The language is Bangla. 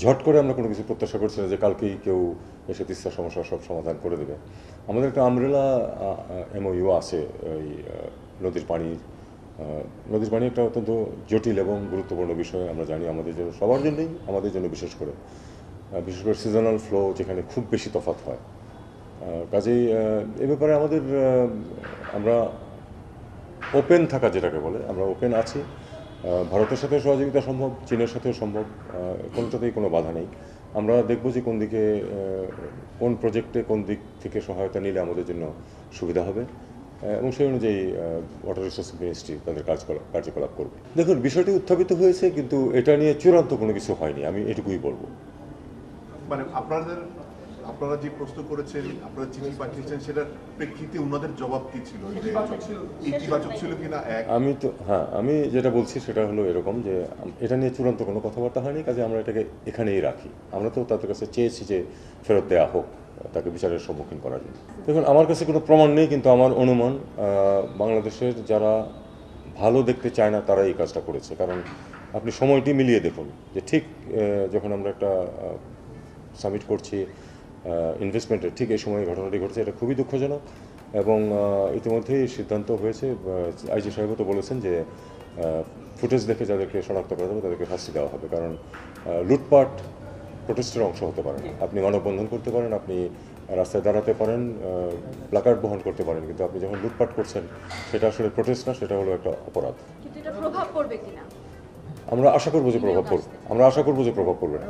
ঝট করে আমরা কোনো কিছু প্রত্যাশা করছি না যে কালকেই কেউ এসে তিস্তার সমস্যার সব সমাধান করে দেবে। আমাদের একটা আমব্রেলা MOU আছে ওই নদীর পানির। নদীর পানি একটা অত্যন্ত জটিল এবং গুরুত্বপূর্ণ বিষয় আমরা জানি আমাদের জন্য, সবার জন্যই, আমাদের জন্য বিশেষ করে সিজনাল ফ্লো যেখানে খুব বেশি তফাৎ হয়। কাজেই এ ব্যাপারে আমাদের আমরা ওপেন থাকা যেটাকে বলে, আমরা ওপেন আছি। ভারতের সাথে সহযোগিতা সম্ভব, চীনের সাথেও সম্ভব, কোনোটাতেই কোনো বাধা নেই। আমরা দেখব যে কোন দিকে, কোন প্রজেক্টে কোন দিক থেকে সহায়তা নিলে আমাদের জন্য সুবিধা হবে এবং সেই অনুযায়ী ওয়াটার রিসোর্স মিনিস্ট্রি তাদের কার্যকলাপ করবে। দেখুন, বিষয়টি উত্থাপিত হয়েছে কিন্তু এটা নিয়ে চূড়ান্ত কোনো কিছু হয়নি, আমি এটুকুই বলবো। মানে আপনারা যে প্রশ্ন করেছেন, আপনারা চিঠি পাঠিয়েছেন, সেটার প্রেক্ষিতে ওনাদের জবাব কি ছিল? ইতিবাচক ছিল কিনা? আমি যেটা বলছি সেটা হলো এরকম যে এটা নিয়ে চূড়ান্ত কোনো কথাবার্তা হয়নি, কাজে আমরা এটাকে এখানেই রাখি। আমরা তো তাদের কাছে চেয়েছি যে ফেরত দেওয়া হোক, তাকে বিচারের সম্মুখীন করার জন্য। দেখুন, আমার কাছে কোনো প্রমাণ নেই, কিন্তু আমার অনুমান বাংলাদেশের যারা ভালো দেখতে চায় না তারা এই কাজটা করেছে। কারণ আপনি সময়টি মিলিয়ে দেখুন যে ঠিক যখন আমরা একটা সামিট করছি ইনভেস্টমেন্টের, ঠিক এই সময় ঘটনাটি ঘটেছে। এটা খুবই দুঃখজনক এবং ইতিমধ্যেই সিদ্ধান্ত হয়েছে। IG সাহেবও তো বলেছেন যে ফুটেজ দেখে যাদেরকে শনাক্ত করা যাবে তাদেরকে শাস্তি দেওয়া হবে। কারণ লুটপাট প্রোটেস্টের অংশ হতে পারে না। আপনি মানববন্ধন করতে পারেন, আপনি রাস্তায় দাঁড়াতে পারেন, প্ল্যাকার্ড বহন করতে পারেন, কিন্তু আপনি যখন লুটপাট করছেন সেটা আসলে প্রোটেস্ট না, সেটা হলো একটা অপরাধ। কিন্তু এটা প্রভাব পড়বে কিনা? আমরা আশা করবো যে প্রভাব পড়বে না।